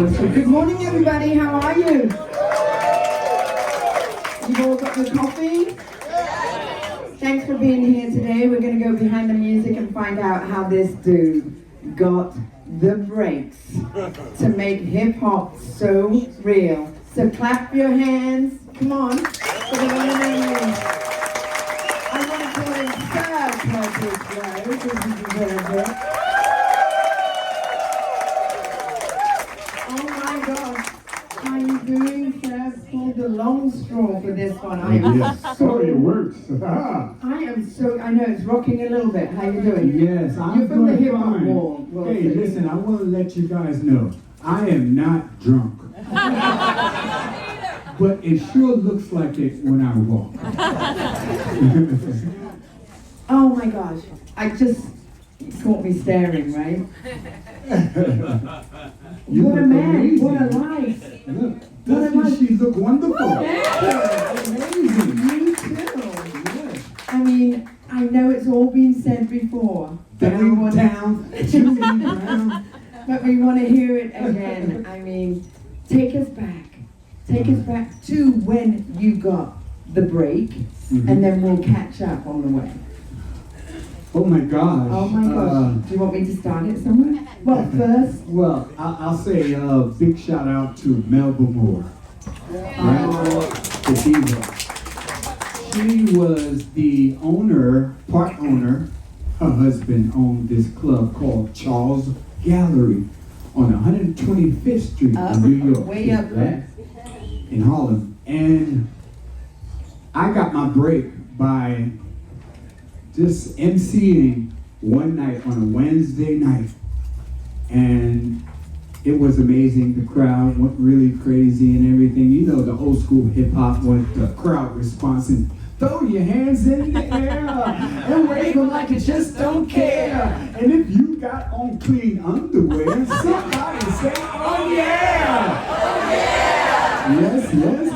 Good morning, everybody. How are you? You've all got your coffee? Thanks for being here today. We're going to go behind the music and find out how this dude got the breaks to make hip-hop so real. So clap your hands. Come on. For the one and only. I want to call him Sir Curtis, because he deserves it. Oh my gosh. How are you doing, sir? Pulled the long straw for this one. I It works. I know it's rocking a little bit. How you doing? Yes, I'm You're from the doing hip-hop fine. world. Hey, listen, I want to let you guys know, I am not drunk. But it sure looks like it when I walk. Oh my gosh. You caught me staring, right? You What a look man. amazing. What a life. Look, What a doesn't she look wonderful? Amazing. Me too. Yes. I mean, I know it's all been said before. Downtown, Julie Brown. But we want to hear it again. I mean, take us back. Take us back to when you got the break, and then we'll catch up on the way. Oh my gosh. Oh my gosh. Do you want me to start it somewhere? Well, first. Well, I'll say a big shout out to Melba Moore. Right? The diva. She was the owner, part owner. Her husband owned this club called Charles Gallery on 125th Street in New York. Way up there. In Harlem. And I got my break by just emceeing one night on a Wednesday night. And it was amazing. The crowd went really crazy and everything. You know, the old school hip hop with the crowd response and throw your hands in the air and wave them like you just don't care. And if you got on clean underwear, somebody say, oh yeah! Oh yeah! Yes, yes.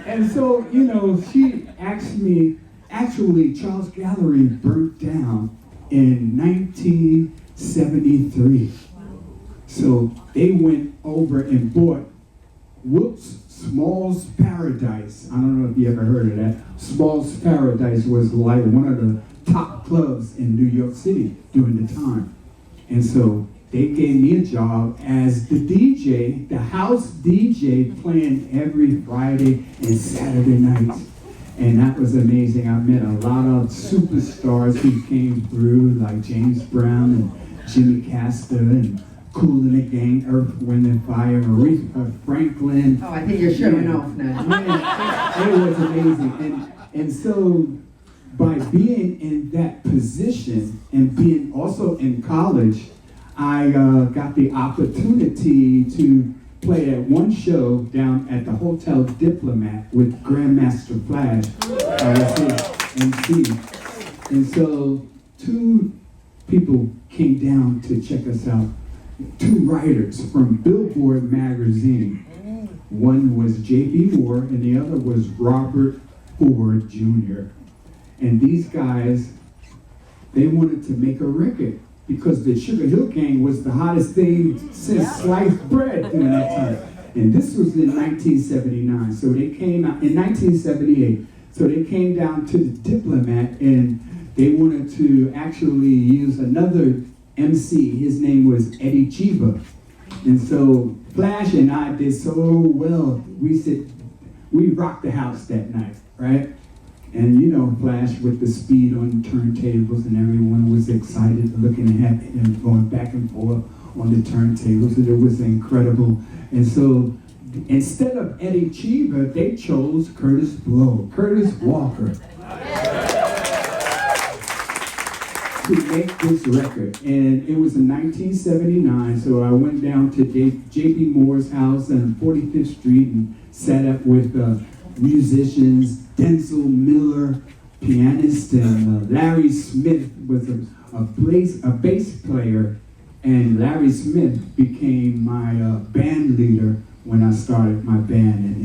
And so, you know, she asked me, actually, Charles Gallery burnt down in 1973. So they went over and bought Whoops Small's Paradise. I don't know if you ever heard of that. Small's Paradise was like one of the top clubs in New York City during the time. And so they gave me a job as the DJ, the house DJ, playing every Friday and Saturday nights. And that was amazing. I met a lot of superstars who came through, like James Brown and Jimmy Castor and Kool and the Gang, Earth, Wind and Fire, Aretha Franklin. Oh, I think you're showing off now. Yeah, it was amazing. And so by being in that position and being also in college, I got the opportunity to play at one show down at the Hotel Diplomat with Grandmaster Flash. I was his MC. And so two people came down to check us out. Two writers from Billboard magazine. One was J.B. Moore and the other was Robert Ford Jr. And these guys, they wanted to make a record because the Sugar Hill Gang was the hottest thing since sliced bread during that time. And this was in 1979. So they came out in 1978. So they came down to the Diplomat and they wanted to actually use another MC. His name was Eddie Chiba. And so Flash and I did so well. We rocked the house that night, right? And you know, Flash with the speed on turntables and everyone was excited looking at it and going back and forth on the turntables. And it was incredible. And so instead of Eddie Chiba, they chose Curtis Walker. To make this record, and it was in 1979, so I went down to J.P. Moore's house on 45th Street and sat up with musicians, Denzel Miller, pianist, and Larry Smith was a bass player, and Larry Smith became my band leader when I started my band, and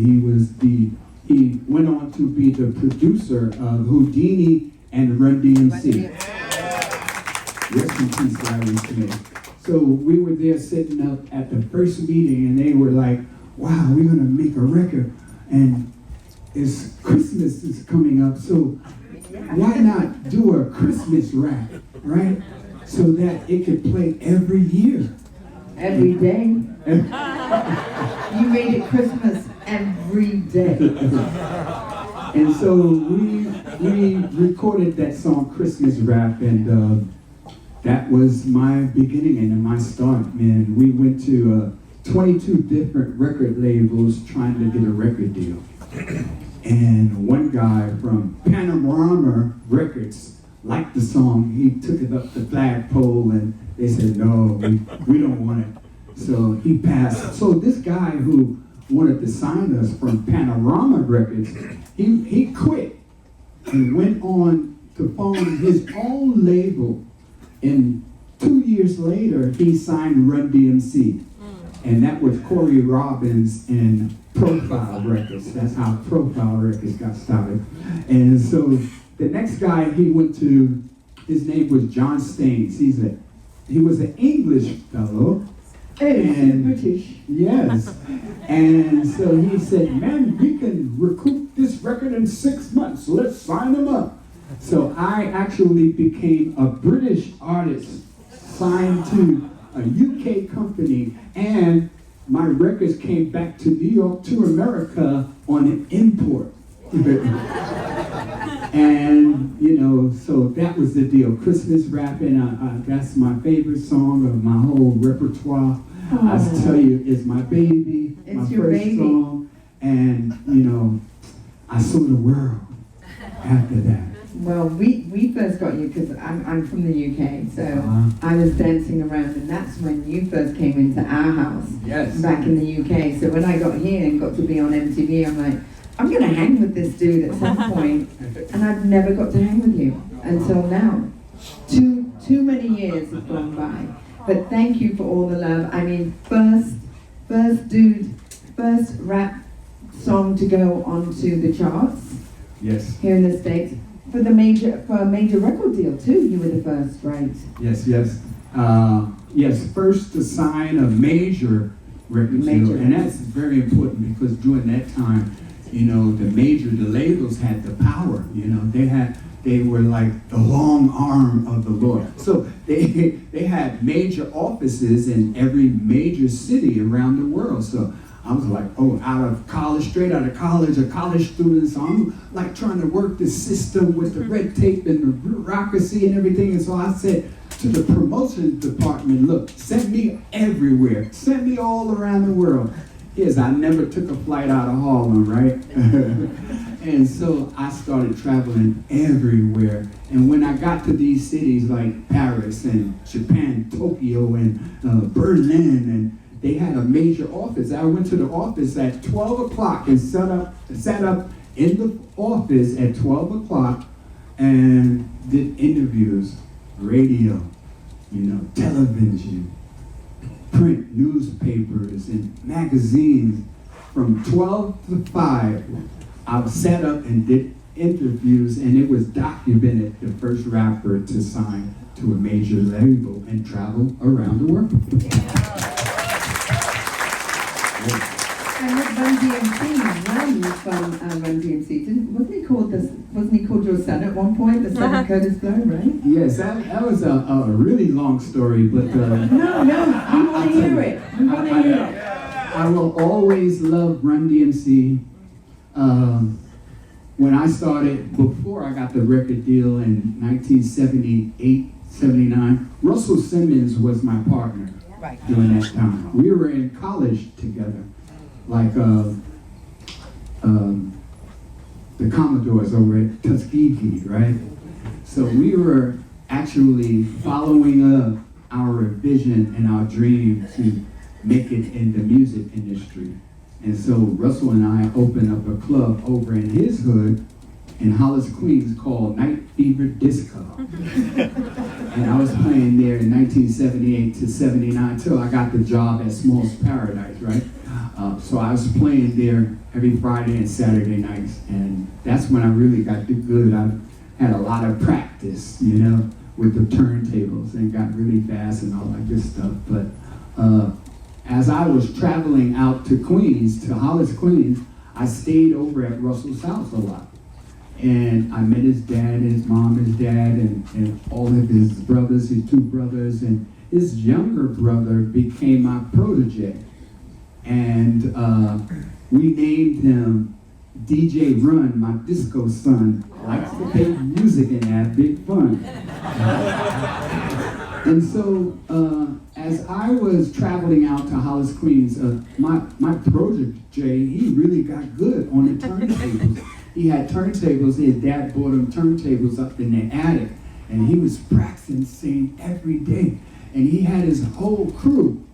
he went on to be the producer of Houdini and Run DMC. Rest in peace, Larry Smith. So we were there sitting up at the first meeting, and they were like, wow, we're going to make a record, and it's Christmas is coming up, so why not do a Christmas rap, right? So that it could play every year. Every day. You made it Christmas every day. And so we recorded that song, Christmas Rap, and that was my beginning and my start, man. We went to 22 different record labels trying to get a record deal. And one guy from Panorama Records liked the song. He took it up the flagpole, and they said, no, we don't want it. So he passed. So this guy who wanted to sign us from Panorama Records, he quit and went on to form his own label. And 2 years later, he signed Run DMC. And that was Corey Robbins and Profile Records. That's how Profile Records got started. And so the next guy he went to, his name was John Staines. He was an English fellow. And British. Yes. And so he said, man, we can recoup this record in 6 months. Let's sign him up. So I actually became a British artist signed to a UK company, and my records came back to New York, to America on an import. And, you know, so that was the deal. Christmas rapping, that's my favorite song of my whole repertoire. I tell you, it's my baby, It's my your first baby. song. And, you know, I saw the world after that. Well, we first got you because I'm from the UK, so I was dancing around, and that's when you first came into our house. Yes. Back in the UK. So when I got here and got to be on MTV, I'm like, I'm gonna hang with this dude at some point, and I've never got to hang with you until now. Too many years have gone by, but thank you for all the love. I mean, first rap song to go onto the charts. Yes. Here in the States. For a major record deal too, you were the first, right? Yes. Yes, first to sign a major record deal, and that's very important because during that time, you know, the labels had the power. You know, they were like the long arm of the Lord. So they had major offices in every major city around the world. So I was like, straight out of college, a college student, so I'm like trying to work the system with the red tape and the bureaucracy and everything. And so I said to the promotion department, look, send me everywhere. Send me all around the world. Yes, I never took a flight out of Harlem, right? And so I started traveling everywhere. And when I got to these cities like Paris and Japan, Tokyo and Berlin, and they had a major office. I went to the office at 12 o'clock and sat up in the office at 12 o'clock and did interviews, radio, you know, television, print, newspapers, and magazines. From 12 to 5, I sat up and did interviews, and it was documented the first rapper to sign to a major label and travel around the world. And with Run DMC, Run from Run DMC, wasn't he called your son at one point, the son of Curtis Blow, right? Yes, that was a really long story, but No, we want to hear it. We want to hear it. I will always love Run DMC. When I started, before I got the record deal in 1978, 79, Russell Simmons was my partner during that time. We were in college together, like the Commodores over at Tuskegee, right? So we were actually following up our vision and our dream to make it in the music industry. And so Russell and I opened up a club over in his hood in Hollis, Queens called Night Fever Disco. And I was playing there in 1978 to 79 till I got the job at Small's Paradise, right? So I was playing there every Friday and Saturday nights, and that's when I really got the good. I had a lot of practice, you know, with the turntables and got really fast and all that good stuff. But as I was traveling out to Queens, to Hollis, Queens, I stayed over at Russell's house a lot. And I met his dad, his mom, his dad, and all of his brothers, his two brothers, and his younger brother became my protege. And we named him DJ Run, my disco son. Likes to play music and have big fun. And so, as I was traveling out to Hollis, Queens, my protege, he really got good on the turntables. He had turntables. His dad bought him turntables up in the attic, and he was practicing every day. And he had his whole crew.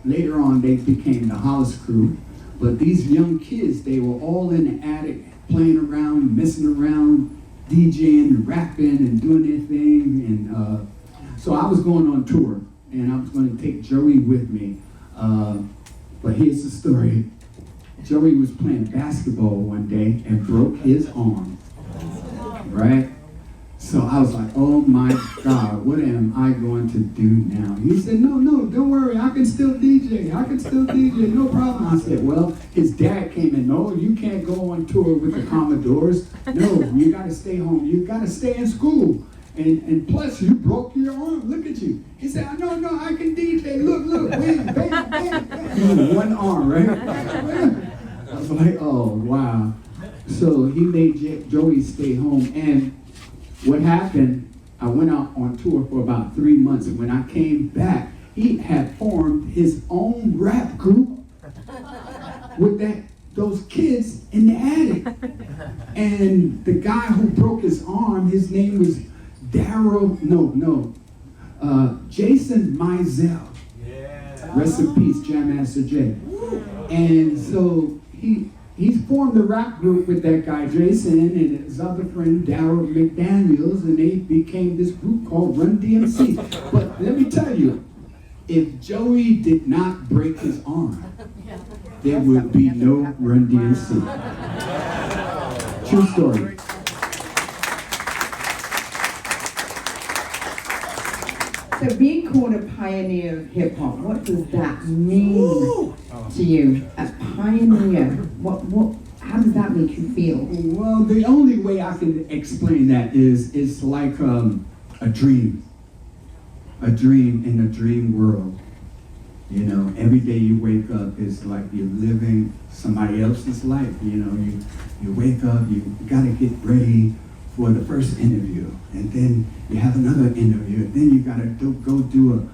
Later on, they became the Hollis crew. But these young kids, they were all in the attic, playing around, messing around, DJing, rapping, and doing their thing. And so I was going on tour, and I was going to take Joey with me. But here's the story. Joey was playing basketball one day and broke his arm, right? So I was like, oh my God, what am I going to do now? He said, no, don't worry, I can still DJ, no problem. I said, well, his dad came in, no, you can't go on tour with the Commodores. No, you gotta stay home, you gotta stay in school. And plus, you broke your arm, look at you. He said, no, I can DJ, look, bam, bam, bam, bam. One arm, right? I was like, oh, wow. So he made Joey stay home, and what happened, I went out on tour for about 3 months, and when I came back, he had formed his own rap group with those kids in the attic. And the guy who broke his arm, his name was Jason Mizell. Yeah. Rest in peace, Jam Master Jay. And so he's formed a rap group with that guy Jason and his other friend Darryl McDaniels, and they became this group called Run DMC. But let me tell you, if Joey did not break his arm, there would be no Run DMC. True story. So being called a pioneer of hip hop, what does that mean to you? A pioneer. How does that make you feel? Well, the only way I can explain that is it's like a dream. A dream in a dream world. You know, every day you wake up, it's like you're living somebody else's life. You know, you wake up, you gotta get ready for the first interview, and then you have another interview, and then you gotta go do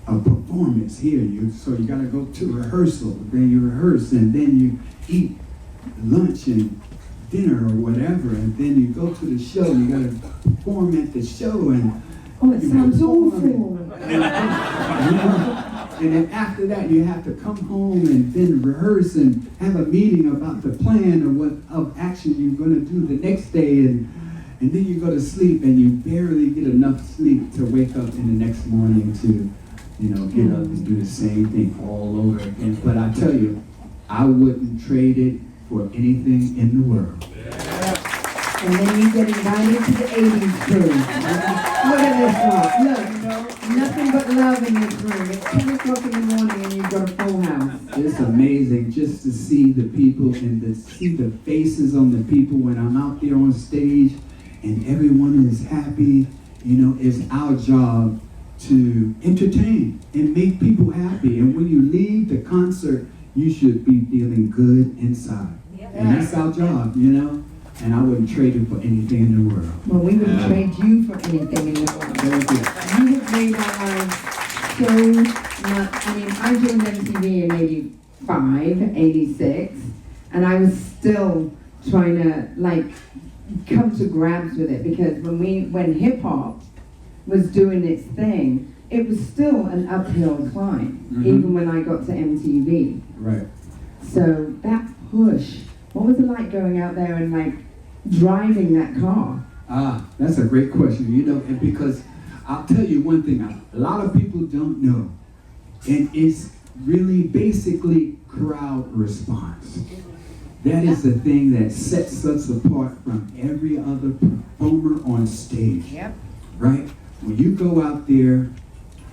a performance here. So you gotta go to rehearsal, then you rehearse, and then you eat lunch and dinner or whatever, and then you go to the show. You gotta perform at the show, and it sounds awful. And then after that, you have to come home and then rehearse and have a meeting about the plan of action you're going to do the next day. And then you go to sleep, and you barely get enough sleep to wake up in the next morning to, get up and do the same thing all over again. But I tell you, I wouldn't trade it for anything in the world. And then you get invited to the 80s crew. Look at this one. Look, nothing but love in this room. It's 10 o'clock in the morning and you've got a full house. It's amazing just to see the people and to see the faces on the people when I'm out there on stage and everyone is happy. It's our job to entertain and make people happy. And when you leave the concert, you should be feeling good inside. And that's our job, And I wouldn't trade it for anything in the world. Well, we wouldn't trade you for anything in the world. You have made our lives so much. I mean, I joined MTV in 85, 86, and I was still trying to, come to grabs with it, because when hip-hop was doing its thing, it was still an uphill climb, even when I got to MTV. Right. So that push, what was it like going out there and driving that car? That's a great question, and because I'll tell you one thing, a lot of people don't know, and it's really basically crowd response. That is the thing that sets us apart from every other performer on stage. Yep. Right? When you go out there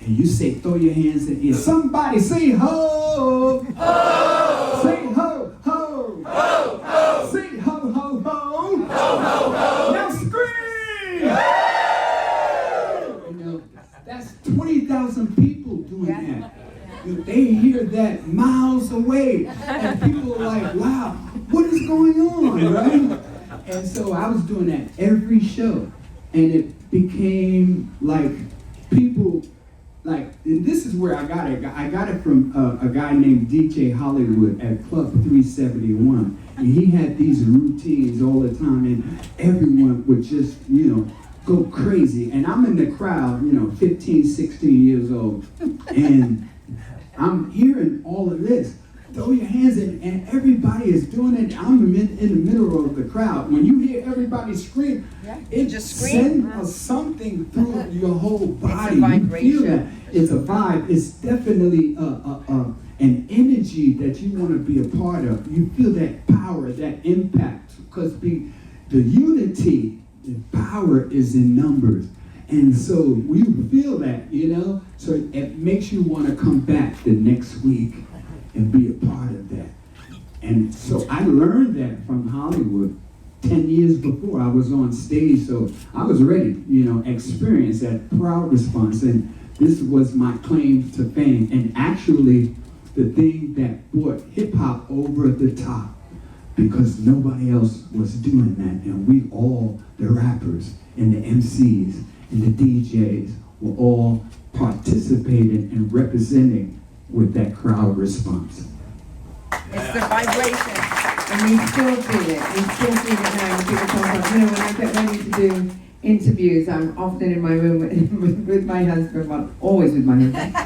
and you say, throw your hands in the air. Somebody say ho! Ho! Say ho, ho! Ho, ho! Say ho, ho, ho! Ho, ho, ho! Now scream! You know, that's 20,000 people doing that. They hear that miles away, and people are like, wow, what is going on, right? And so I was doing that every show, and it became like people, like, and this is where I got it. I got it from a guy named DJ Hollywood at Club 371, and he had these routines all the time, and everyone would just, go crazy. And I'm in the crowd, 15, 16 years old, and I'm hearing all of this. Throw your hands in, and everybody is doing it. I'm in the middle of the crowd. When you hear everybody scream, it just sends something through your whole body. It's a vibration. You feel that. It's a vibe. It's definitely an energy that you want to be a part of. You feel that power, that impact, because the unity, the power is in numbers. And so we feel that, so it makes you want to come back the next week and be a part of that. And so I learned that from Hollywood 10 years before I was on stage, so I was ready, experience that crowd response, and this was my claim to fame. And actually, the thing that brought hip-hop over the top, because nobody else was doing that, and we all, the rappers and the MCs, and the DJs were all participating and representing with that crowd response. It's the vibration. And we still feel it. We still feel it now when people come up. When I get ready to do interviews, I'm often in my room with my husband, well, always with my husband.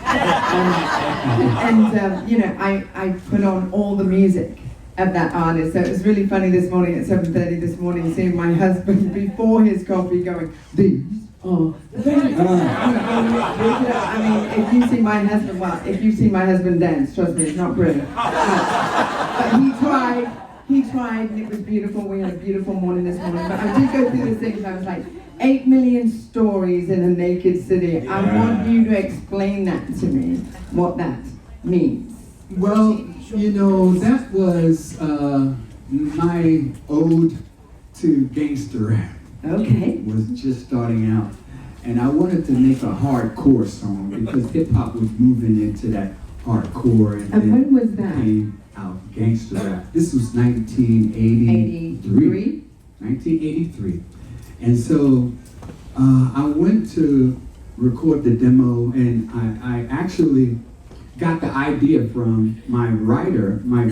I put on all the music of that artist. So it was really funny this morning at 7:30 this morning, seeing my husband before his coffee going, these are very I mean, if you see my husband dance, trust me, it's not pretty. But he tried, and it was beautiful. We had a beautiful morning this morning. But I did go through the things. I was like, 8 million stories in a naked city. Yeah. I want you to explain that to me, what that means. Well, that was my ode to gangster rap. Okay. Was just starting out. And I wanted to make a hardcore song because hip hop was moving into that hardcore. And when was that? Came out gangster rap. This was 1983. 1983. And so I went to record the demo, and I actually got the idea from my writer, my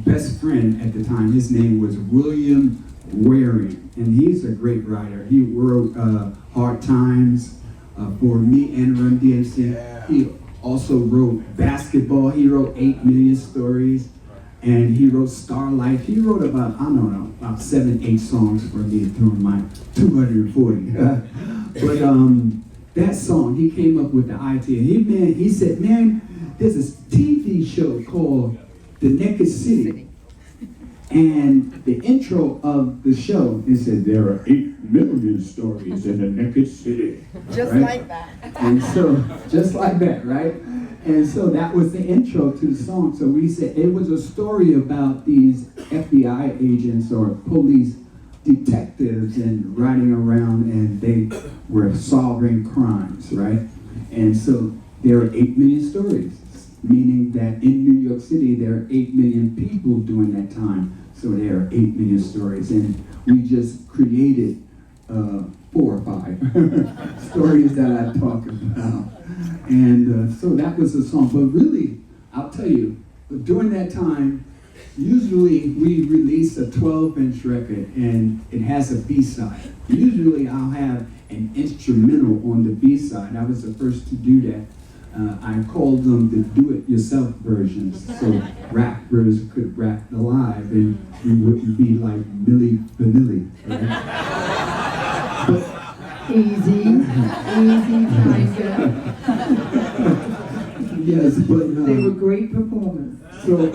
best friend at the time. His name was William Waring, and he's a great writer. He wrote Hard Times for me and Run DMC. Yeah. He also wrote Basketball. He wrote 8 Million Stories, and he wrote Star Life. He wrote about 7, 8 songs for me through my 240. But that song, he came up with the idea. He said, man, there's a TV show called The Naked City. And the intro of the show, it said, there are 8 million stories in the naked city. Just right? like that. And so, just like that, right? And so that was the intro to the song. So we said it was a story about these FBI agents or police detectives and riding around, and they were solving crimes, right? And so there are 8 million stories, meaning that in New York City, there are 8 million people during that time. So there are 8 million stories, and we just created 4 or 5 stories that I talk about. And so that was the song. But really, I'll tell you, during that time, usually we release a 12-inch record, and it has a B-side. Usually I'll have an instrumental on the B-side. I was the first to do that. I called them the do-it-yourself versions, so rappers could rap live, and we wouldn't be like Milli Vanilli, right? Easy tiger. Yes, but they were great performers. So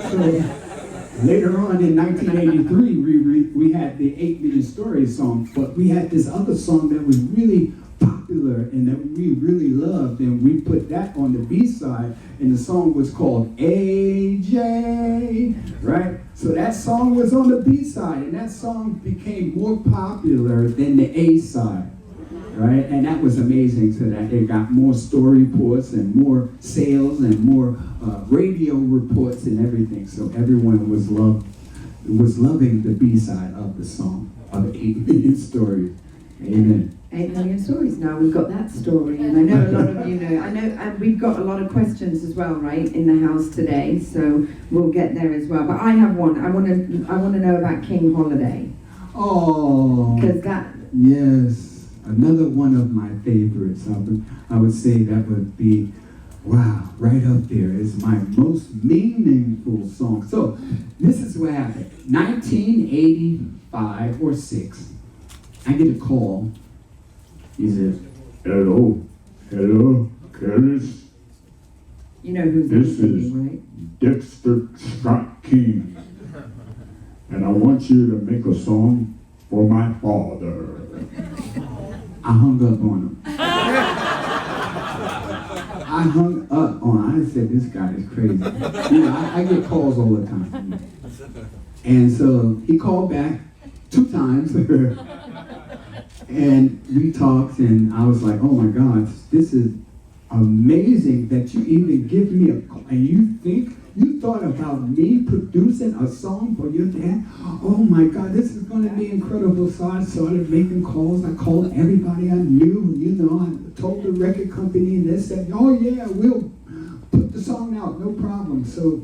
Later on in 1983, we had the 8 Million Stories song, but we had this other song that was really popular and that we really loved, and we put that on the B-side, and the song was called AJ, right? So that song was on the B-side, and that song became more popular than the A-side, right? And that was amazing, so that it got more story reports and more sales and more radio reports and everything. So everyone was loving the B-side of the song of 8 Million Stories. Amen. 8 Million Stories. Now we've got that story, and I know a lot of you know. I know, and we've got a lot of questions as well, right, in the house today. So we'll get there as well. But I have one. I want to know about King Holiday. Oh. Because that. Yes, another one of my favorites. I would say that would be, wow, right up there. It's my most meaningful song. So this is what happened. 1985 or 6. I get a call. He says, hello, Curtis. You know who's this speaking, is right? Dexter Scott King, and I want you to make a song for my father. I hung up on him. I said, this guy is crazy. You know, I get calls all the time. And so he called back 2 times. And we talked, and I was like, oh my God, this is amazing that you even give me a call. And you thought about me producing a song for your dad? Oh my God, this is going to be incredible. So I started making calls. I called everybody I knew, you know. I told the record company, and they said, oh yeah, we'll put the song out, no problem. So,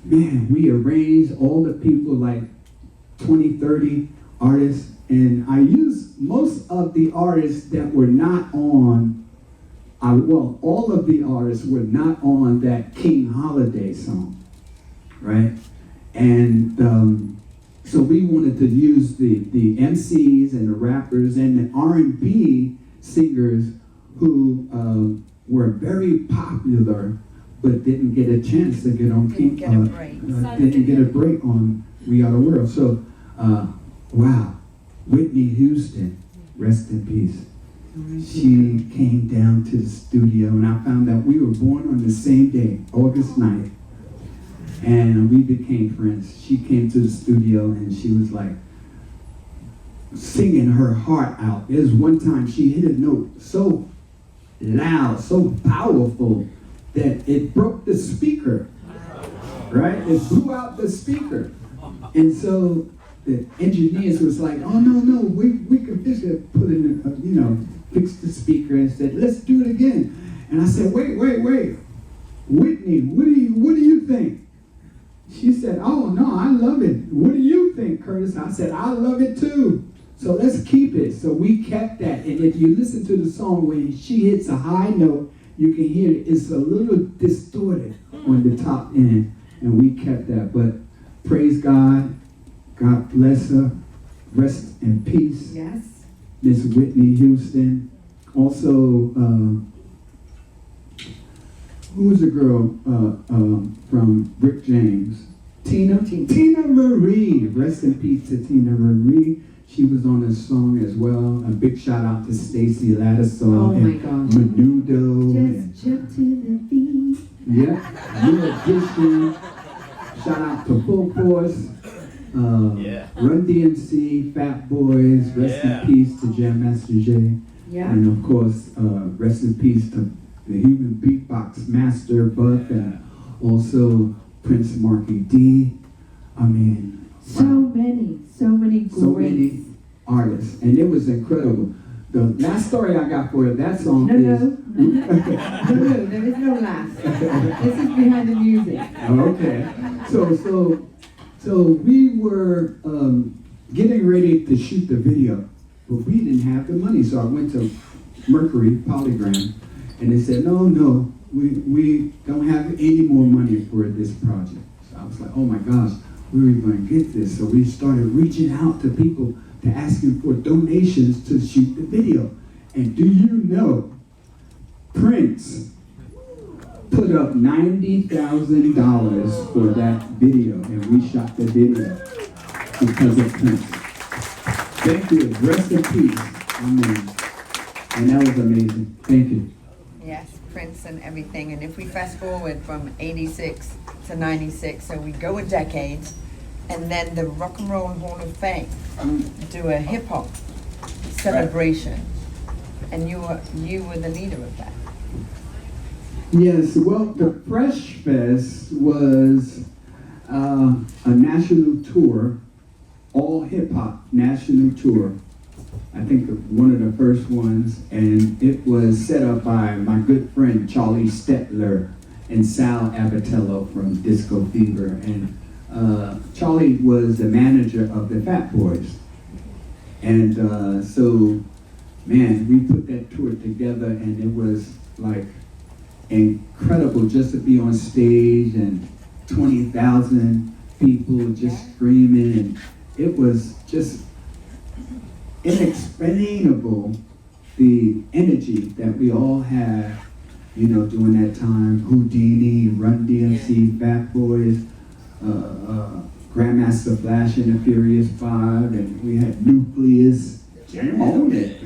man, we arranged all the people, like 20, 30 artists. And I used most of the artists that were not on, all of the artists were not on that King Holiday song, right? And so we wanted to use the MCs and the rappers and the R&B singers who were very popular, but didn't get a chance to get on King. Didn't get a break on We Are the World. So, wow. Whitney Houston, rest in peace. She came down to the studio, and I found out we were born on the same day, August 9th, and we became friends. She came to the studio, and she was like singing her heart out. There's one time she hit a note so loud, so powerful, that it broke the speaker, right? It blew out the speaker. And so the engineers was like, oh no, we could fix it, put in, fix the speaker, and said, let's do it again. And I said, wait, Whitney, what do you think? She said, oh no, I love it. What do you think, Curtis? I said, I love it too. So let's keep it. So we kept that. And if you listen to the song, when she hits a high note, you can hear it. It's a little distorted on the top end. And we kept that. But praise God. God bless her. Rest in peace. Yes. Miss Whitney Houston. Also, who was the girl from Rick James? Tina Marie. Rest in peace to Tina Marie. She was on a song as well. A big shout out to Stacey Lattisaw and Menudo. Just jump to the beat. Yeah. New Edition. Shout out to Full Force. Run DMC, Fat Boys, rest in peace to Jam Master Jay. Yeah. And of course, rest in peace to the human beatbox master, Buck, and also Prince Marky D. I mean, so many great artists, and it was incredible. The last story I got for that song is... No, there is no last. This is behind the music. Okay. So we were getting ready to shoot the video, but we didn't have the money. So I went to Mercury Polygram, and they said, no, we don't have any more money for this project. So I was like, oh my gosh, where are we going to get this? So we started reaching out to people to ask them for donations to shoot the video. And do you know, Prince put up $90,000 for that video, and we shot the video because of Prince. Thank you. Rest in peace. Amen. And that was amazing. Thank you. Yes, Prince and everything. And if we fast forward from 86 to 96, so we go a decade, and then the Rock and Roll Hall of Fame do a hip hop celebration, and you were the leader of that. Yes, well, the Fresh Fest was a national tour, all hip hop national tour. I think one of the first ones, and it was set up by my good friend Charlie Stetler and Sal Abatello from Disco Fever. And Charlie was the manager of the Fat Boys. And so, man, we put that tour together, and it was like incredible just to be on stage and 20,000 people just screaming, and it was just inexplainable, the energy that we all had, you know, during that time. Houdini, Run DMC, Fat Boys, Grandmaster Flash and the Furious Five, and we had Nucleus. Jam on it.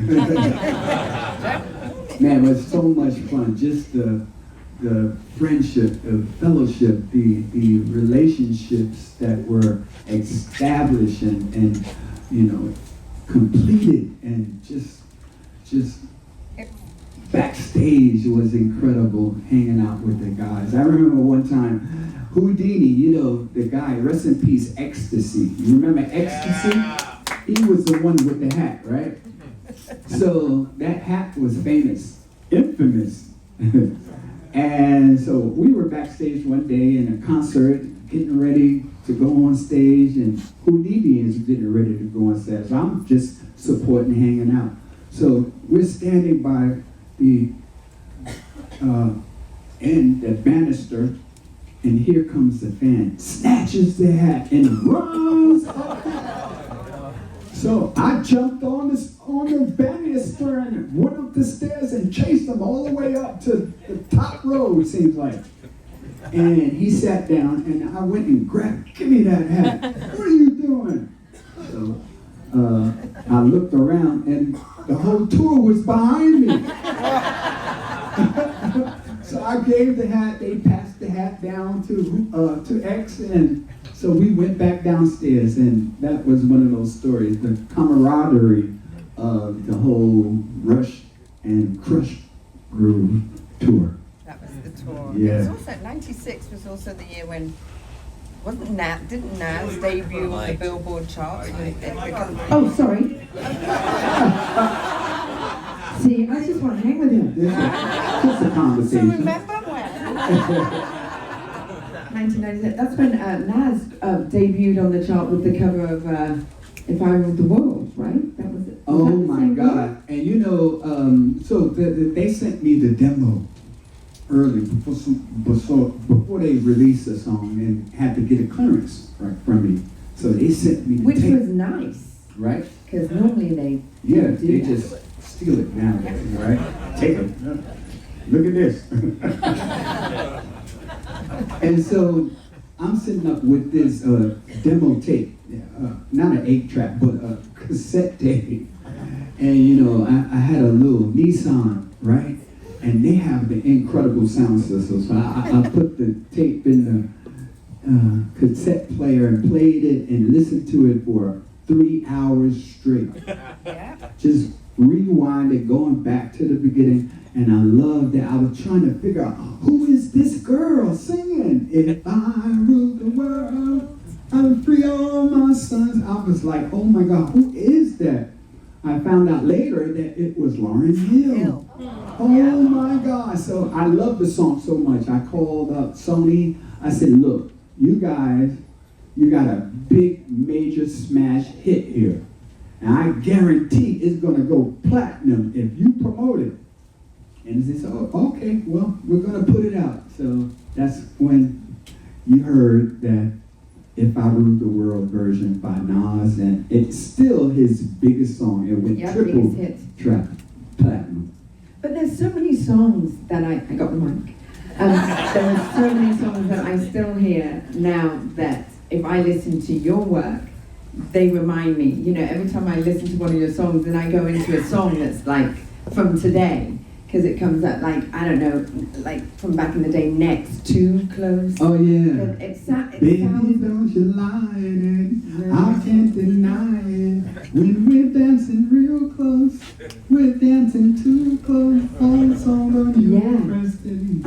Man, it was so much fun. Just the friendship, the fellowship, the relationships that were established and you know, completed, and just backstage was incredible hanging out with the guys. I remember one time, Houdini, you know, the guy, rest in peace, Ecstasy. You remember Ecstasy? He was the one with the hat, right? So that hat was famous, infamous. And so we were backstage one day in a concert, getting ready to go on stage, and Houdini is getting ready to go on stage. I'm just supporting, hanging out. So we're standing by the end, the banister, and here comes the fan, snatches the hat and runs up. So I jumped on the banister and went up the stairs and chased him all the way up to the top row, it seems like. And he sat down, and I went and grabbed, give me that hat. What are you doing? So I looked around, and the whole tour was behind me. So I gave the hat, they passed the hat down to X, and so we went back downstairs, and that was one of those stories, the camaraderie of the whole Rush and Crush Groove tour. That was the tour. Yeah. It was also, 96 was also the year when, didn't Nas debut on the Billboard charts? Oh, sorry. See, I just want to hang with him. Yeah. Just a So conversation. remember when? 1997. That's when Nas debuted on the chart with the cover of If I Ruled the World, right? That was it. Oh my God. And you know, so they sent me the demo early before they released the song, and had to get a clearance from me. So they sent me the Which tape, was nice, right? because normally they Yeah, do they that. just steal it nowadays, right? Take it. Look at this. And so I'm sitting up with this demo tape, not an 8-track, but a cassette tape. And you know, I had a little Nissan, right? And they have the incredible sound system. So I put the tape in the cassette player and played it and listened to it for 3 hours straight. Yeah. Just rewind it, going back to the beginning. And I loved that. I was trying to figure out, who is this girl singing? If I rule the world, I'll free all my sons. I was like, oh my God, who is that? I found out later that it was Lauryn Hill. Oh my God. So I love the song so much. I called up Sony. I said, look, you guys, you got a big major smash hit here. And I guarantee it's going to go platinum if you promote it. And they said, oh, okay, well, we're going to put it out. So that's when you heard that If I Ruled the World version by Nas, and it's still his biggest song. It went triple biggest hit. track platinum. But there's so many songs that I got the mic. There are so many songs that I still hear now that if I listen to your work, they remind me. You know, every time I listen to one of your songs, then I go into a song that's like from today, because it comes up like, I don't know, like from back in the day, Next, Too Close. Oh yeah. It Baby, sounds... don't you lie it, I can't deny it. When we're dancing real close, we're dancing too close. All song on you. Yeah.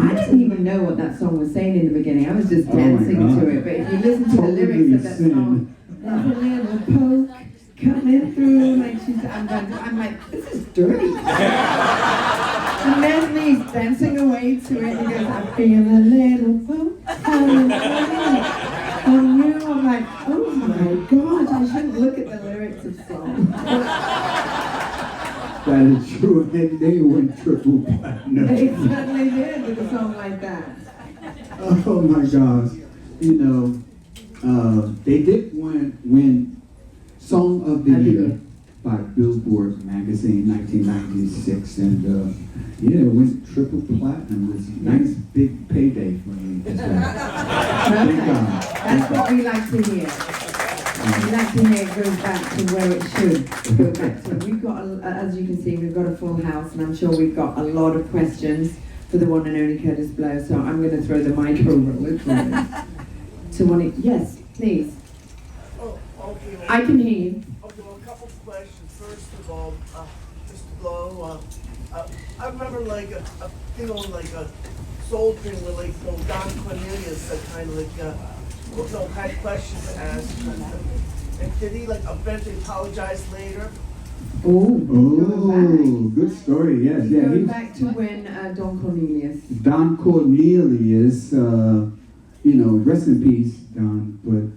I didn't even know what that song was saying in the beginning. I was just Oh my dancing God. to it. But if you listen to the lyrics of that song, there's a little poke coming through, like I'm like, this is dirty. And there's me dancing away to it. He goes, I feel a little poke coming through. On you, I'm like, oh my gosh, I shouldn't look at the lyrics of songs. That is true, and they went triple platinum. They certainly did with a song like that. Oh my gosh. You know, they did win Song of the Year by Billboard magazine 1996, and yeah, it went triple platinum. It was a nice big payday for me. Thank God. That's what we like to hear. We like to hear it goes back to where it should go back to. We've got, as you can see, we've got a full house, and I'm sure we've got a lot of questions for the one and only Kurtis Blow. So I'm going to throw the mic over to one of, yes, please. Oh, okay. Well, I can hear you. okay, well, a couple of questions. First of all, Mr. Blow, I remember like a thing on like a soul thing with like Don Cornelius, kind of like kind of questions to ask. And did he like eventually apologize later? Oh, good story. Yes, yeah. Going back to when Don Cornelius. Don Cornelius, you know, rest in peace, Don, but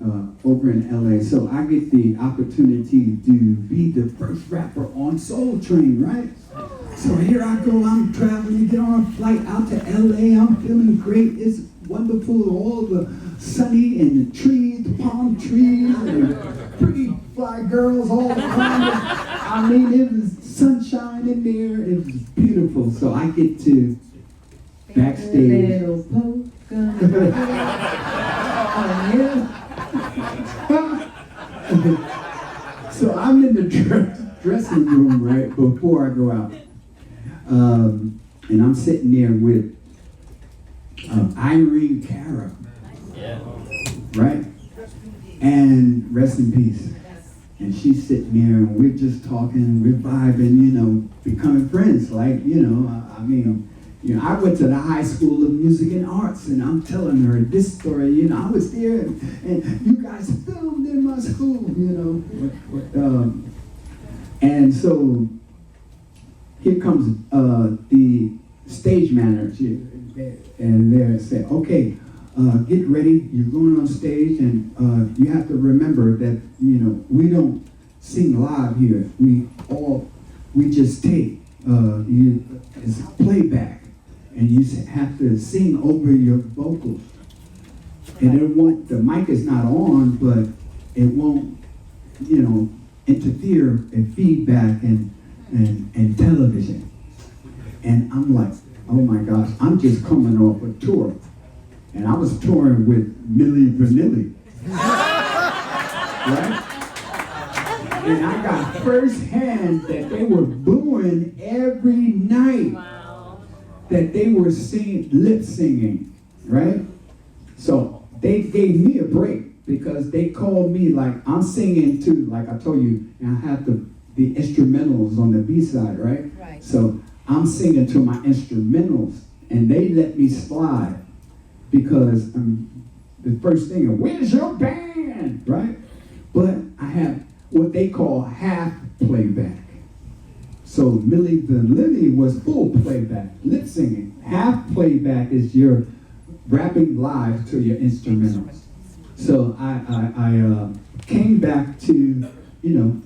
over in LA. So I get the opportunity to be the first rapper on Soul Train, right? So here I go, I'm traveling, get on a flight out to LA, I'm feeling great, it's wonderful, all the sunny and the trees, the palm trees, and the pretty fly girls all around us. I mean, it was sunshine in there, it was beautiful. So I get to backstage. Little polka. So I'm in the dressing room, right, before I go out. And I'm sitting there with Irene Cara, right? And rest in peace. And she's sitting there, and we're just talking, we're vibing, you know, becoming friends. Like, you know, I mean, you know, I went to the High School of Music and Arts, and I'm telling her this story. You know, I was there, and you guys filmed in my school, you know. And so here comes the stage manager, and they're saying, okay, get ready, you're going on stage, and you have to remember that, you know, we don't sing live here. We just tape. It's playback, and you have to sing over your vocals. And it won't, the mic is not on, but it won't, you know, interfere in feedback and television. And I'm like, oh my gosh, I'm just coming off a tour. And I was touring with Milli Vanilli. Right? And I got firsthand that they were booing every night. Wow. That they were singing, lip singing, right? So they gave me a break because they called me, like, I'm singing to, like I told you, and I have the instrumentals on the B-side, right? Right. So I'm singing to my instrumentals, and they let me slide because the first thing, where's your band, right? But I have what they call half playback. So Milli Vanilli was full playback, lip singing. Half playback is your rapping live to your instrumentals. So I came back to, you know,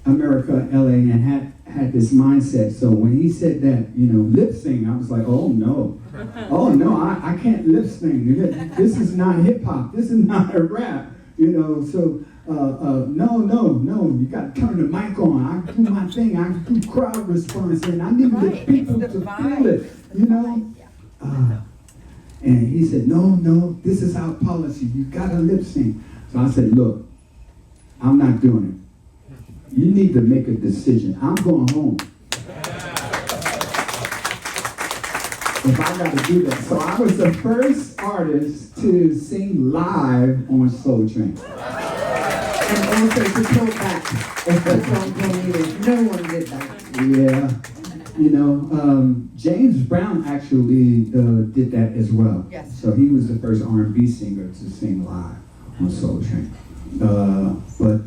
America, LA, and had this mindset. So when he said that, you know, lip sing, I was like, oh no, I can't lip sing. This is not hip hop. This is not a rap, you know. So no, you got to turn the mic on. I do my thing. I do crowd response, and I need the people to feel it, you know. And he said, no, this is our policy. You got to lip sync. So I said, look, I'm not doing it. You need to make a decision. I'm going home. If I got to do that. So I was the first artist to sing live on Soul Train. And also to talk back the song Cornelius. No one did that. Yeah. You know, James Brown actually did that as well. Yes. So he was the first R&B singer to sing live on Soul Train. But,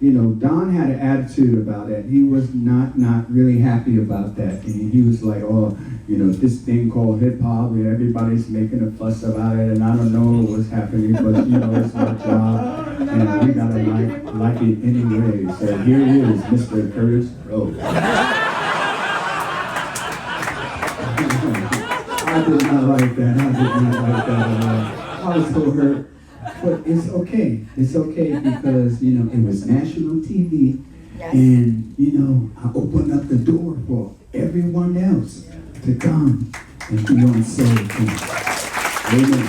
you know, Don had an attitude about it. He was not really happy about that. And he was like, oh, you know, this thing called hip hop, and everybody's making a fuss about it, and I don't know what's happening, but, you know, it's our job, and we gotta like it anyway. So here he is, Mr. Curtis Rowe. I did not like that. I did not like that at all. I was so hurt. But it's okay. It's okay because, you know, it was national TV. Yes. And, you know, I opened up the door for everyone else to come and be on Soul Train. Amen.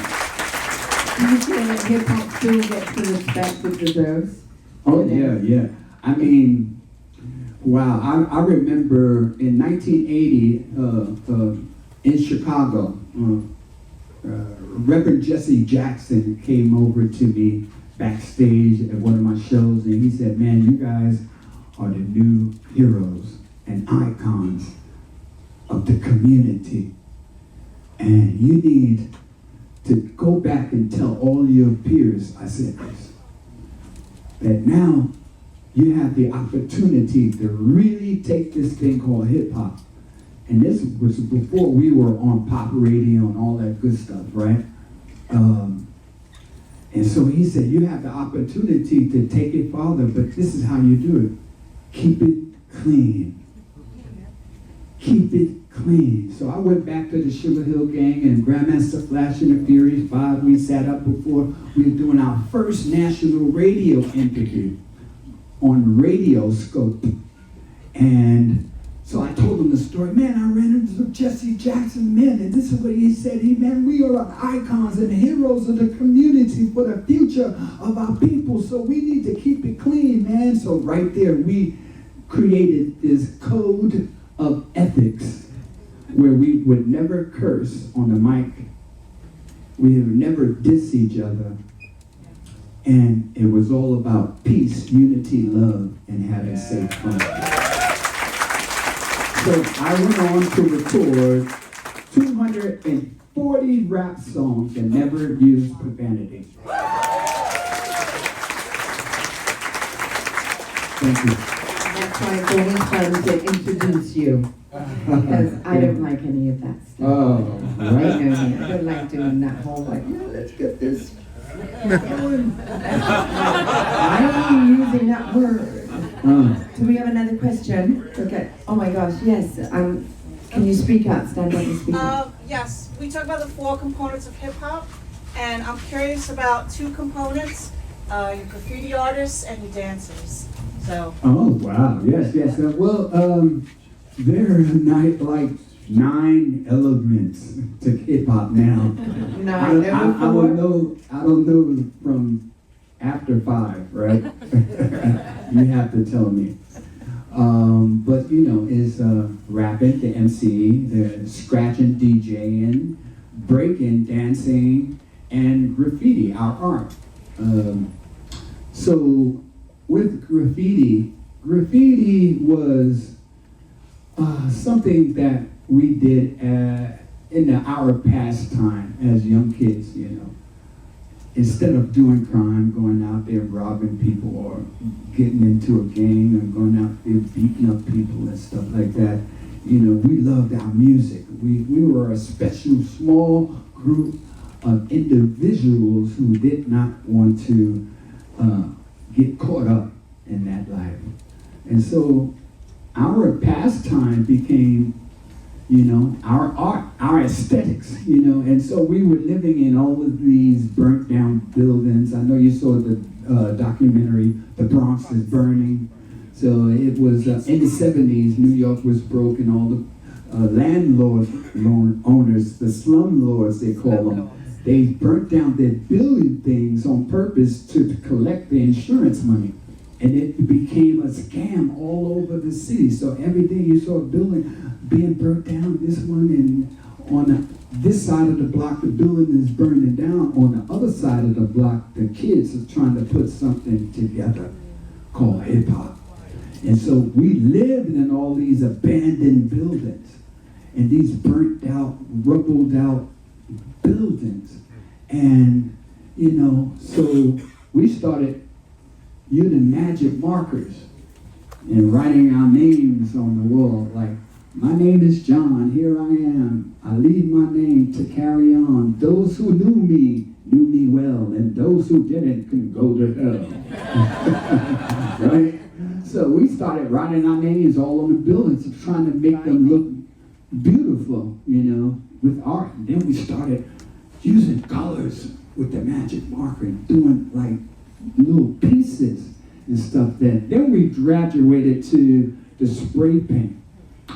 Do you feel that hip hop still gets the respect it deserves? Oh, yeah. I mean, wow. I remember in 1980 in Chicago, Reverend Jesse Jackson came over to me backstage at one of my shows, and he said, man, you guys are the new heroes and icons of the community. And you need to go back and tell all your peers, I said this, that now you have the opportunity to really take this thing called hip hop. And this was before we were on pop radio and all that good stuff, right? And so he said, you have the opportunity to take it farther, but this is how you do it. Keep it clean. Keep it clean. So I went back to the Sugar Hill Gang and Grandmaster Flash and the Furious 5. We sat up before we were doing our first national radio interview on Radio Scope. And so I told him the story. Man, I ran into Jesse Jackson, man, and this is what he said. Man, we are icons and heroes of the community for the future of our people. So we need to keep it clean, man. So right there, we created this code of ethics where we would never curse on the mic. We would never diss each other. And it was all about peace, unity, love, and having safe fun. So I went on to record 240 rap songs that never used profanity. Thank you. That's why it's always fun to introduce you. Because I don't like any of that stuff. Oh, I know me. I don't like doing that whole like, let's get this going. I am using that word. Do we have another question? Okay. Oh my gosh, yes. Can you speak up? Stand up and speak up. Yes, we talk about the 4 components of hip hop, and I'm curious about 2 components: your graffiti artists and your dancers. So. Oh wow! Yes. Well, there are like 9 elements to hip hop now. I don't know from after 5, right? You have to tell me. But you know, is rapping, the MC, the scratching, DJing, breaking, dancing, and graffiti, our art. So with graffiti was something that we did in our pastime as young kids, you know. Instead of doing crime, going out there robbing people or getting into a gang and going out there beating up people and stuff like that, you know, we loved our music. We were a special small group of individuals who did not want to get caught up in that life. And so our pastime became, you know, our art, our aesthetics, you know, and so we were living in all of these burnt down buildings. I know you saw the documentary, The Bronx is Burning. So it was in the 70s, New York was broke and all the owners, the slumlords they call them. They burnt down their building things on purpose to collect the insurance money. And it became a scam all over the city. So every day you saw a building being burnt down, this one, and on this side of the block, the building is burning down. On the other side of the block, the kids are trying to put something together called hip hop. And so we lived in all these abandoned buildings and these burnt out, rubbled out buildings. And, you know, so we started using magic markers and writing our names on the wall. Like, my name is John, here I am. I leave my name to carry on. Those who knew me well, and those who didn't can go to hell. Right? So we started writing our names all on the buildings, trying to make them look beautiful, you know, with art. And then we started using colors with the magic marker and doing like little pieces and stuff. Then we graduated to the spray paint.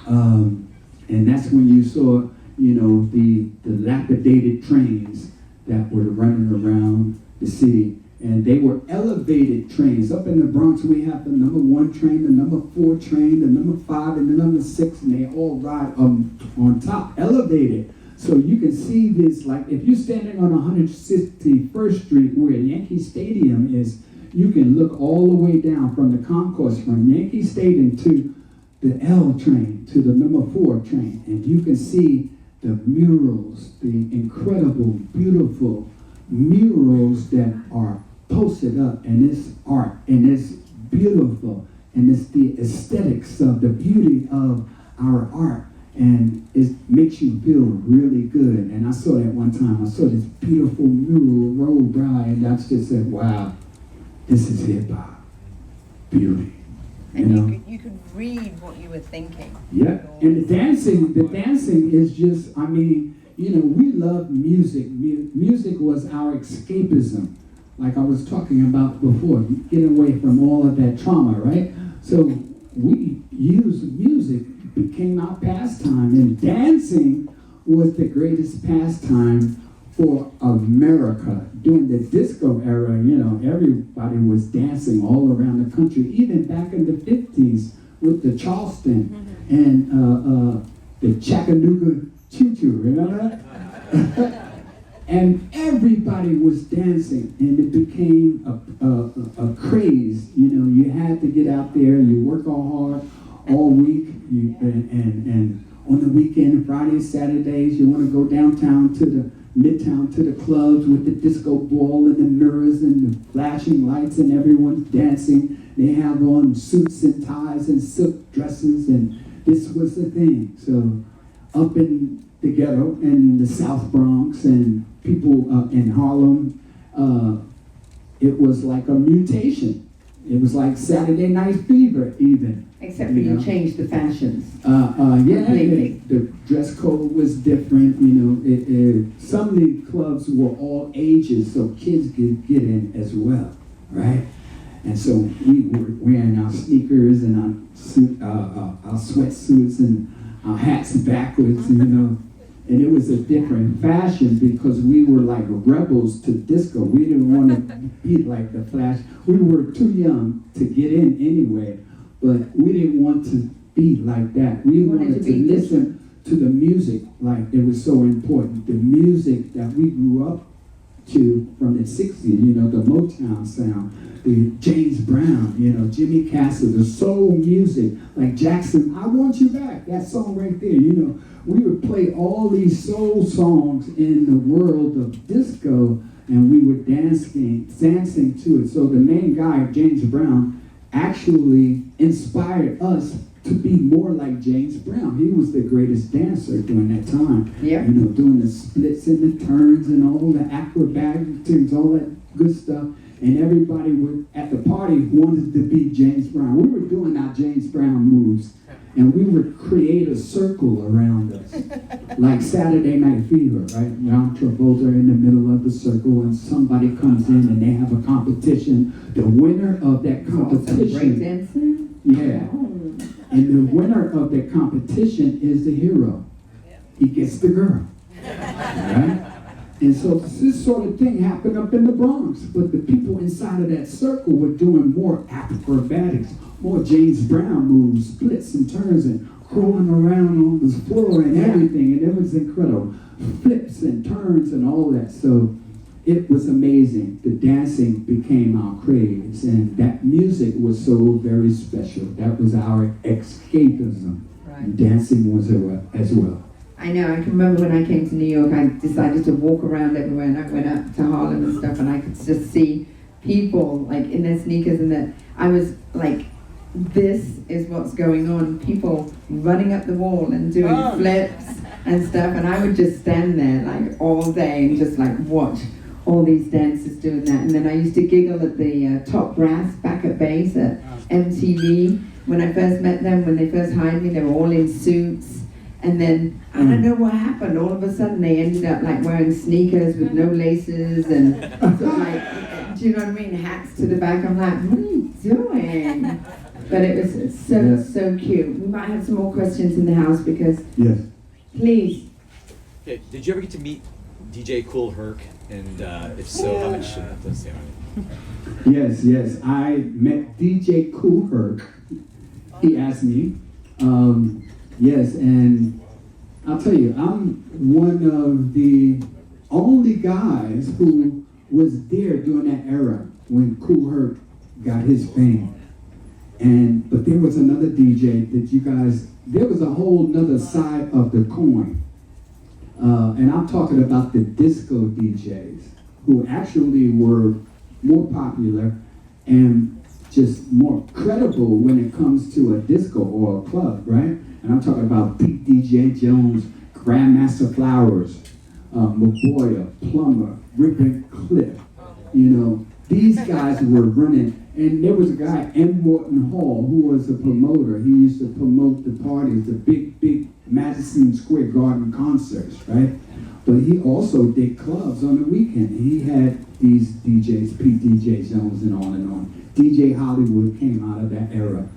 And that's when you saw, you know, the dilapidated trains that were running around the city. And they were elevated trains. Up in the Bronx, we have the number 1 train, the number 4 train, the number 5, and the number 6, and they all ride on top, elevated. So you can see this, like, if you're standing on 161st Street where Yankee Stadium is, you can look all the way down from the concourse from Yankee Stadium to the L train, to the number 4 train. And you can see the murals, the incredible, beautiful murals that are posted up, and it's art, and it's beautiful, and it's the aesthetics of the beauty of our art, and it makes you feel really good. And I saw that one time. I saw this beautiful mural roll by, and I just said, wow, this is hip-hop beauty. And you could read what you were thinking. Yeah, and the dancing is just, I mean, you know, we love music. Music was our escapism, like I was talking about before, get away from all of that trauma, right? So we used music, became our pastime, and dancing was the greatest pastime for America. During the disco era, you know, everybody was dancing all around the country, even back in the 50s with the Charleston and the Chattanooga Choo-Choo, remember that? And everybody was dancing, and it became a craze. You know, you had to get out there, you work all hard all week, and on the weekend, Fridays, Saturdays, you want to go downtown to the Midtown to the clubs with the disco ball and the mirrors and the flashing lights, and everyone's dancing. They have on suits and ties and silk dresses, and this was the thing. So up in the ghetto in the South Bronx and people in Harlem, it was like a mutation. It was like Saturday Night Fever even. Except for you changed the fashions. The dress code was different. You know, some of the clubs were all ages, so kids could get in as well, right? And so we were wearing our sneakers and our sweatsuits and our hats backwards, you know. And it was a different fashion because we were like rebels to disco. We didn't want to be like the Flash. We were too young to get in anyway, but we didn't want to be like that. We wanted to listen to the music like it was so important. The music that we grew up to from the 60s, you know, the Motown sound, the James Brown, you know, Jimmy Castle, the soul music, like Jackson, I Want You Back, that song right there, you know. We would play all these soul songs in the world of disco, and we were dancing to it. So the main guy, James Brown, actually inspired us to be more like James Brown. He was the greatest dancer during that time. Yep. You know, doing the splits and the turns and all the acrobatics, all that good stuff. And everybody at the party wanted to be James Brown. We were doing our James Brown moves. And we would create a circle around us, like Saturday Night Fever, right? John Travolta in the middle of the circle, and somebody comes in and they have a competition. The winner of that competition, breakdancing? yeah, And the winner of the competition is the hero. He gets the girl. Right? And so this sort of thing happened up in the Bronx, but the people inside of that circle were doing more acrobatics, more James Brown moves, splits and turns and crawling around on the floor and everything, and it was incredible. Flips and turns and all that. So it was amazing. The dancing became our craze, and that music was so very special. That was our escapism. Right. And dancing was as well. I know, I can remember when I came to New York, I decided to walk around everywhere, and I went up to Harlem and stuff, and I could just see people like in their sneakers, and that I was like, this is what's going on. People running up the wall and doing flips and stuff, and I would just stand there like all day and just like watch all these dancers doing that. And then I used to giggle at the top brass back at base at MTV. When I first met them, when they first hired me, they were all in suits. And then, I don't know what happened, all of a sudden they ended up like wearing sneakers with no laces and sort of like, do you know what I mean, hats to the back. I'm like, what are you doing? But it was so cute. We might have some more questions in the house because, Yes. please. Okay, did you ever get to meet DJ Kool Herc? And if so, how much does he have? Yes. I met DJ Kool Herc. He asked me. Yes, and I'll tell you, I'm one of the only guys who was there during that era when Kool Herc got his fame. But there was another DJ that you guys, there was a whole nother side of the coin. And I'm talking about the disco DJs, who actually were more popular and just more credible when it comes to a disco or a club, right? And I'm talking about Pete DJ Jones, Grandmaster Flowers, Maboya, Plummer, Rick and Cliff. You know, these guys were running. And there was a guy, M. Morton Hall, who was a promoter. He used to promote the parties, the big Madison Square Garden concerts, right? But he also did clubs on the weekend. He had these DJs, Pete DJ Jones and on. DJ Hollywood came out of that era.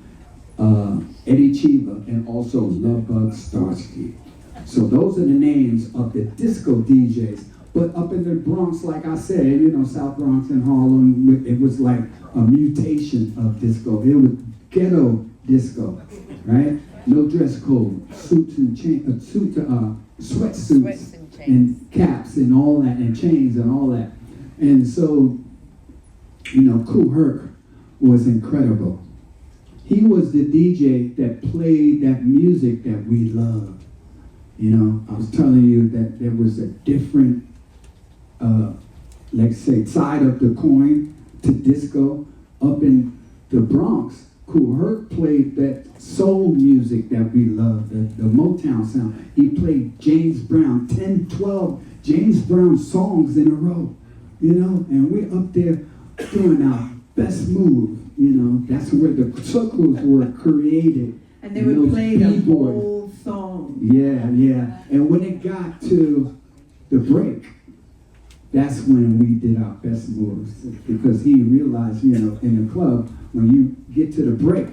Eddie Chiba, and also Lovebug Starsky. So those are the names of the disco DJs. But up in the Bronx, like I said, you know, South Bronx and Harlem, it was like a mutation of disco. It was ghetto disco, right? No dress code, sweatsuits and caps and all that, and chains and all that. And so, you know, Kool Herc was incredible. He was the DJ that played that music that we loved. You know, I was telling you that there was a different, let's say, side of the coin to disco. Up in the Bronx, Kool Herc played that soul music that we loved, the Motown sound. He played James Brown, 10, 12 James Brown songs in a row, you know, and we're up there doing our best move. You know, that's where the circles were created. And they would play the whole song. Yeah. And when it got to the break, that's when we did our best moves. Because he realized, you know, in the club, when you get to the break,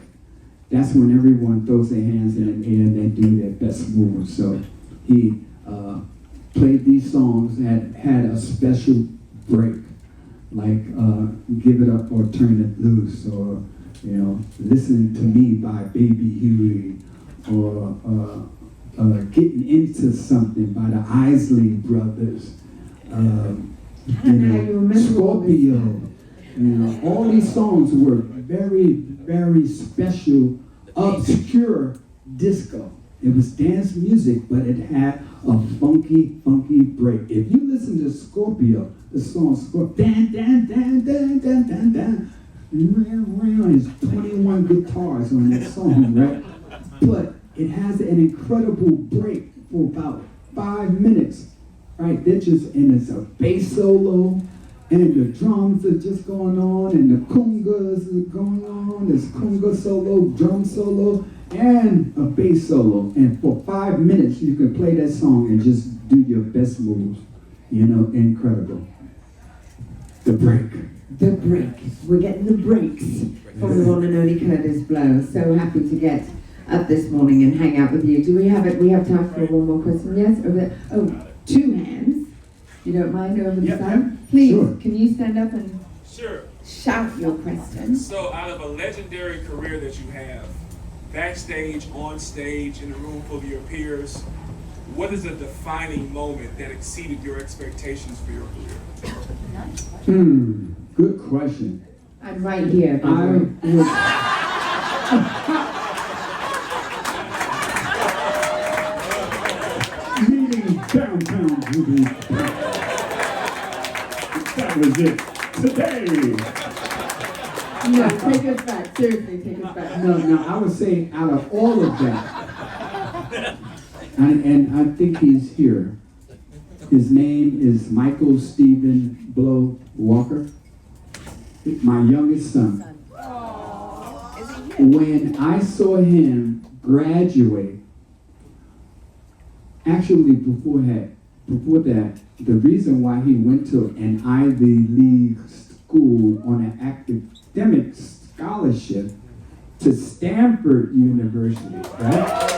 that's when everyone throws their hands in the air and they do their best moves. So he played these songs that had a special break. Like Give It Up or Turn It Loose, or, you know, Listen to Me by Baby Huey, or Getting Into Something by the Isley Brothers, you know, Scorpio. You know, all these songs were very, very special, obscure disco. It was dance music, but it had a funky break. If you listen to Scorpio, the song Scorpio, dan, dan, dan, dan, dan, dan, dan, there's 21 guitars on that song, right? But it has an incredible break for about 5 minutes, right? And it's a bass solo, and the drums are just going on, and the congas are going on. There's conga solo, drum solo, and a bass solo. And for 5 minutes, you can play that song and just do your best moves. You know, incredible. The break. The break. We're getting the breaks from the one and only Kurtis Blow. So happy to get up this morning and hang out with you. Do we have it? We have time for one more question. Yes? Over there. Oh, two hands. You don't mind over the Yep, side? yep. Please, Sure. can you stand up and Sure. shout your question? So, out of a legendary career that you have, backstage, on stage, in a room full of your peers, what is a defining moment that exceeded your expectations for your career? Good question. I'm right here. by the I way. was meeting downtown Ruby. That was it. Today. No, take us back. Seriously, take us back. No, I would say out of all of that, and I think he's here. His name is Michael Stephen Blow Walker, my youngest son. When I saw him graduate, actually before that, the reason why he went to an Ivy League school on an academic scholarship to Stanford University, right?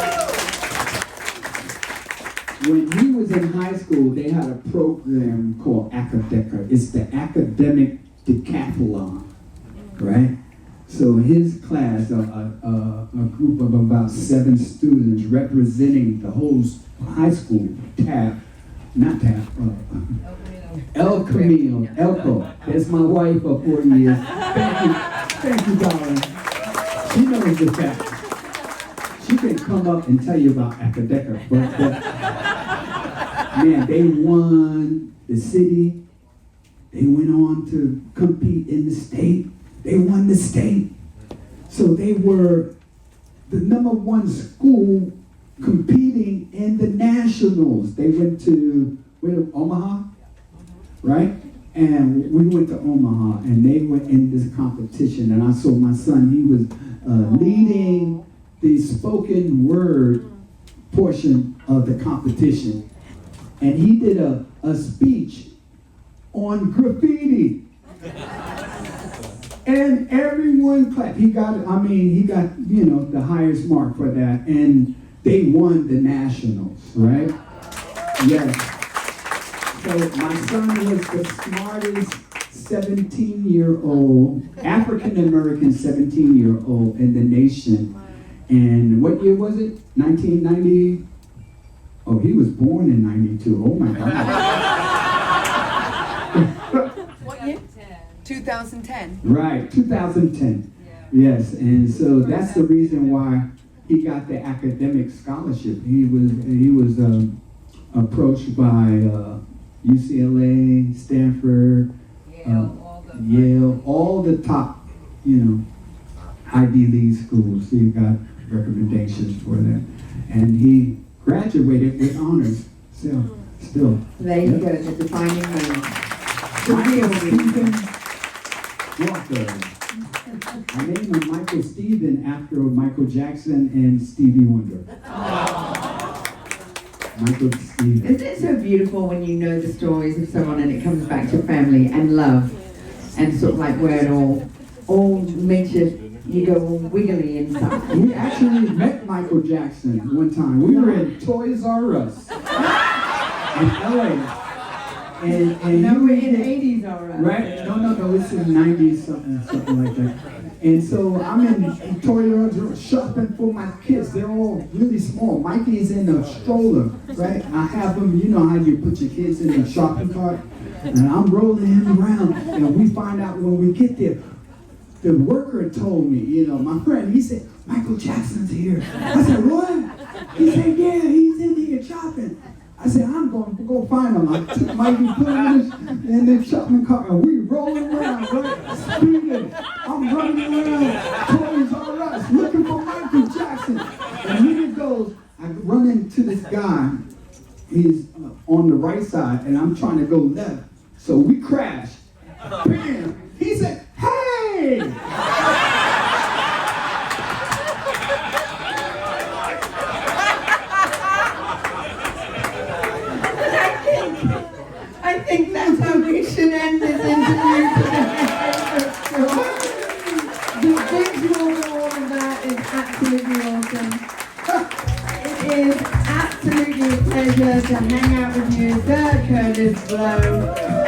When he was in high school, they had a program called Academic. It's the academic decathlon, right? So his class, a group of about 7 students representing the whole high school, El Camino, Elko. That's my wife of 4 years. Thank you, darling. She knows the facts. She can come up and tell you about Academic, but man, they won the city. They went on to compete in the state. They won the state. So they were the #1 school competing in the nationals. They went to Omaha, right? And we went to Omaha, and they went in this competition. And I saw my son, he was leading the spoken word portion of the competition. And he did a speech on graffiti. And everyone clapped. He got, the highest mark for that. And they won the nationals, right? Yes. So my son was the smartest 17-year-old, African-American 17-year-old in the nation. And what year was it? 1990? Oh, he was born in 92. Oh my God. What year? 2010. Right, 2010. Yes, and so that's the reason why he got the academic scholarship. He was approached by UCLA, Stanford, Yale, all the top, Ivy League schools. So he got recommendations for that, and he graduated with honors. Still. There you go, the defining moment. Michael Stephen Walker. I named him Michael Stephen after Michael Jackson and Stevie Wonder. Michael Stephen. Isn't it so beautiful when you know the stories of someone and it comes back to family and love and sort of like where it all makes you go all wiggly inside. We actually met Michael Jackson one time. We were at Toys R Us in LA. And No, we're in the 80s, all right. right? No, it's in the 90s, something like that. And so I'm in Toys R Us shopping for my kids. They're all really small. Mikey's in a stroller, right? I have them, you know how you put your kids in a shopping cart? And I'm rolling him around, and we find out when we get there, the worker told me, my friend, he said, Michael Jackson's here. I said, what? He said, yeah, he's in here shopping. I said, I'm going to go find him. I took Mikey, put him in the shopping cart, and we rolling around, right? Speeding. I'm running around Toys R Us looking for Michael Jackson. And here it goes. I run into this guy. He's on the right side, and I'm trying to go left. So we crash. Bam! He said, hey! I think that's how we should end this interview today. The visual of all of that That is absolutely awesome. It is absolutely a pleasure to hang out with you, Sir Curtis Blow.